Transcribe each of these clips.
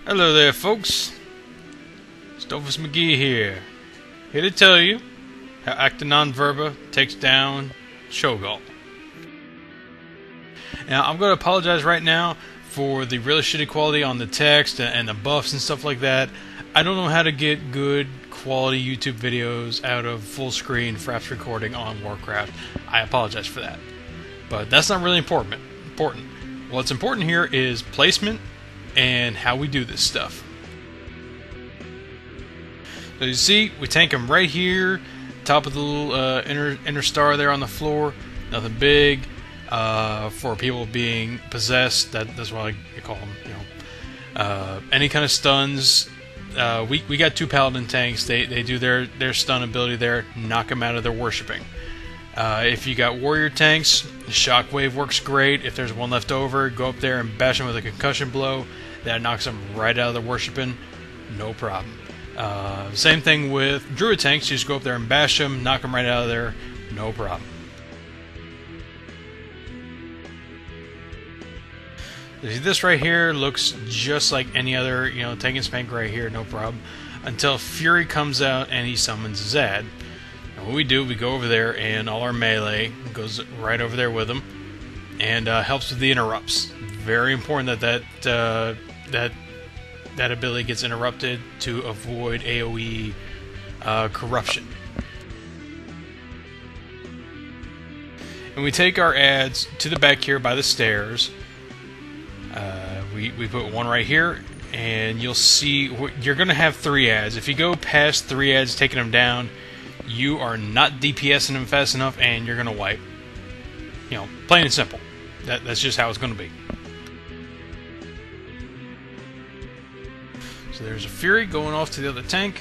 Hello there, folks. Stofus McGee here to tell you how Acta Do takes down Cho'gall. Now, I'm going to apologize right now for the really shitty quality on the text and the buffs and stuff like that. I don't know how to get good quality YouTube videos out of full screen fraps recording on Warcraft. I apologize for that. But that's not really important. What's important here is placement and how we do this stuff. So you see, we tank him right here, top of the little inner star there on the floor. Nothing big. For people being possessed, that's what I call them. Any kind of stuns. We got two paladin tanks. They do their stun ability there, knock them out of their worshipping. If you got warrior tanks, shockwave works great. If there's one left over, go up there and bash them with a concussion blow. That knocks them right out of the worshipping, no problem. Same thing with druid tanks. You just go up there and bash them, knock them right out of there, no problem. This right here looks just like any other, tank and spank right here, no problem. Until Fury comes out and he summons Zad. And what we do, we go over there and all our melee goes right over there with him and helps with the interrupts. Very important that ability gets interrupted to avoid AoE corruption. And we take our adds to the back here by the stairs. We put one right here, and you'll see you're going to have 3 adds. If you go past 3 adds taking them down, you are not DPSing them fast enough, and you're going to wipe. Plain and simple. That's just how it's going to be. So there's a Fury going off to the other tank,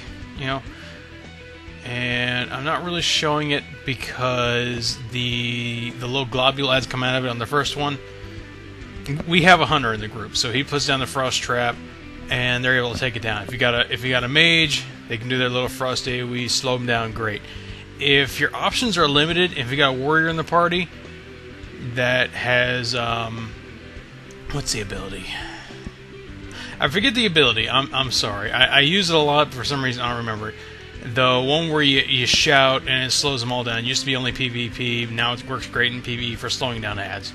and I'm not really showing it because the little globule adds come out of it on the first one. We have a hunter in the group, so he puts down the frost trap, and they're able to take it down. If you got a mage, they can do their little frost AoE, slow them down, great. If your options are limited, if you got a warrior in the party that has what's the ability? I forget the ability. I'm sorry. I use it a lot, but for some reason I don't remember it. The one where you shout and it slows them all down. It used to be only PvP. Now it works great in PvE for slowing down adds.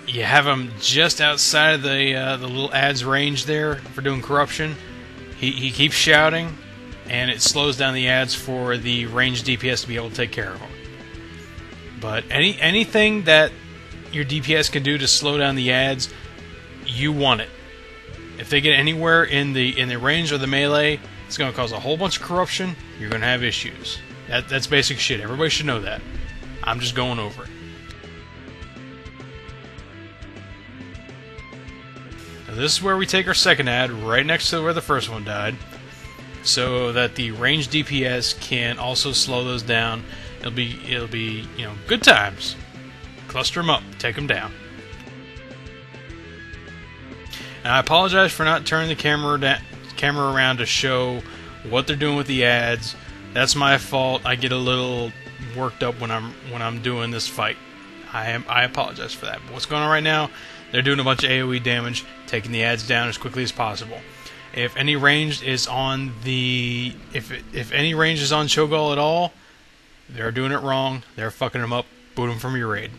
You have him just outside of the little adds range there for doing corruption. He keeps shouting, and it slows down the adds for the ranged DPS to be able to take care of him. But anything that your DPS can do to slow down the adds, you want it. If they get anywhere in the range of the melee, it's going to cause a whole bunch of corruption. You're going to have issues. That's basic shit. Everybody should know that. I'm just going over it. Now this is where we take our second ad, right next to where the first one died, so that the ranged DPS can also slow those down. It'll be good times. Cluster them up, take them down. And I apologize for not turning the camera around to show what they're doing with the ads. That's my fault. I get a little worked up when I'm doing this fight. I apologize for that. But what's going on right now? They're doing a bunch of AoE damage, taking the ads down as quickly as possible. If any range is on if any range is on Cho'gall at all, they're doing it wrong. They're fucking them up. Boot them from your raid.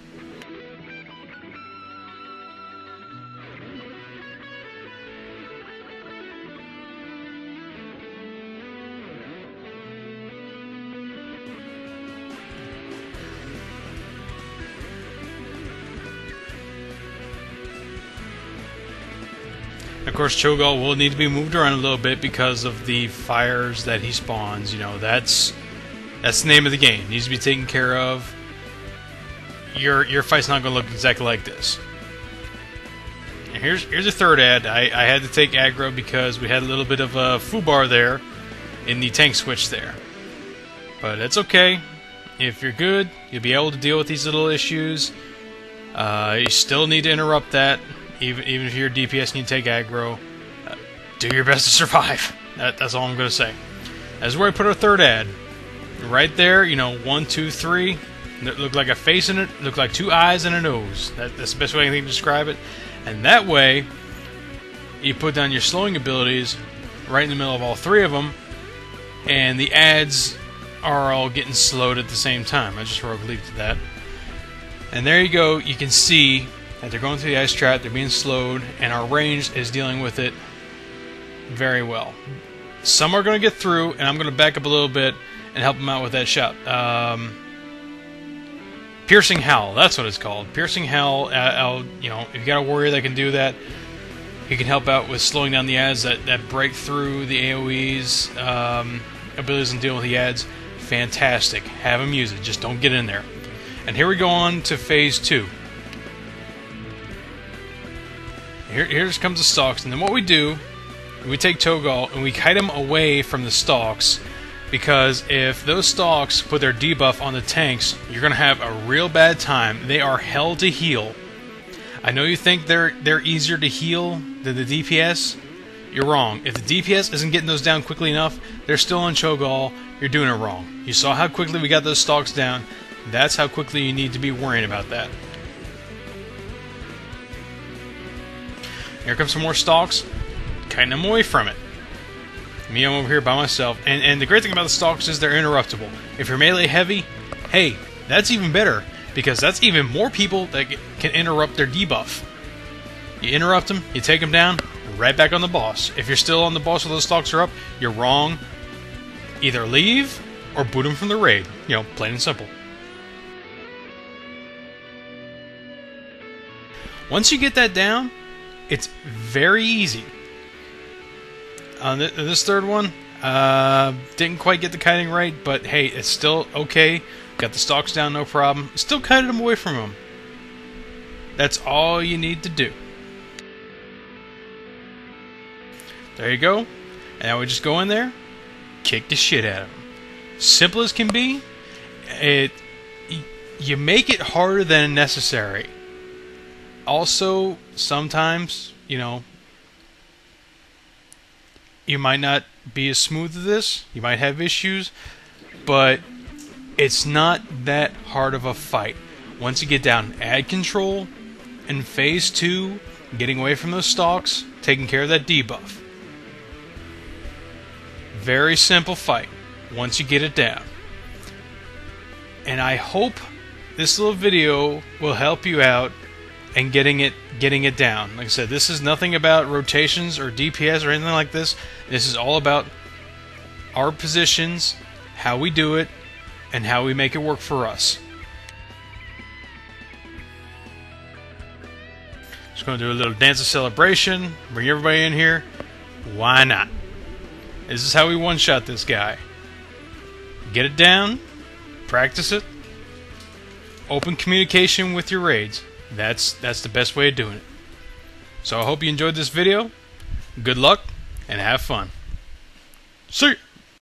Of course, Cho'gall will need to be moved around a little bit because of the fires that he spawns. That's the name of the game. It needs to be taken care of. Your fight's not going to look exactly like this. And here's a third ad. I had to take aggro because we had a little bit of a foobar there in the tank switch there. But it's okay. If you're good, you'll be able to deal with these little issues. You still need to interrupt that. Even if you're DPS and you take aggro, do your best to survive. That's all I'm going to say. That's where I put our third ad. Right there, 1, 2, 3. Look like a face in it. Look like 2 eyes and a nose. That's the best way I can describe it. And that way, you put down your slowing abilities right in the middle of all three of them, and the ads are all getting slowed at the same time. I just rogue leaped to that. And there you go. You can see that they're going through the ice trap, they're being slowed, and our range is dealing with it very well. Some are going to get through, and I'm going to back up a little bit and help them out with that shot. Piercing Howl, that's what it's called. Piercing Howl, you know, if you got a warrior that can do that, he can help out with slowing down the ads that break through the AoE's abilities and deal with the ads. Fantastic. Have him use it. Just don't get in there. And here we go on to phase 2. Here comes the stalks, and then what we do, we take Cho'gall and we kite him away from the stalks, because if those stalks put their debuff on the tanks, you're going to have a real bad time. They are hell to heal. I know you think they're easier to heal than the DPS. You're wrong. If the DPS isn't getting those down quickly enough, they're still on Cho'gall. You're doing it wrong. You saw how quickly we got those stalks down. That's how quickly you need to be worrying about that. Here comes some more stalks. Kiting them away from it. Me, I'm over here by myself. And the great thing about the stalks is they're interruptible. If you're melee heavy, hey, that's even better, because that's even more people that can interrupt their debuff. You interrupt them, you take them down, right back on the boss. If you're still on the boss while those stalks are up, you're wrong. Either leave or boot them from the raid. You know, plain and simple. Once you get that down, it's very easy. On this third one, didn't quite get the kiting right, but hey, it's still okay. Got the stalks down, no problem. Still kited them away from him. That's all you need to do. There you go. And now we just go in there, kick the shit out of him. Simple as can be. You make it harder than necessary. Also, sometimes, you know, you might not be as smooth as this. You might have issues, but it's not that hard of a fight. Once you get down ad control and phase 2, getting away from those stalks, taking care of that debuff. Very simple fight once you get it down. And I hope this little video will help you out and getting it down. Like I said, this is nothing about rotations or DPS or anything like this. This is all about our positions, how we do it, and how we make it work for us. Just going to do a little dance of celebration, bring everybody in here. Why not? This is how we one-shot this guy. Get it down, practice it, open communication with your raids. That's the best way of doing it. So I hope you enjoyed this video. Good luck and have fun. See ya!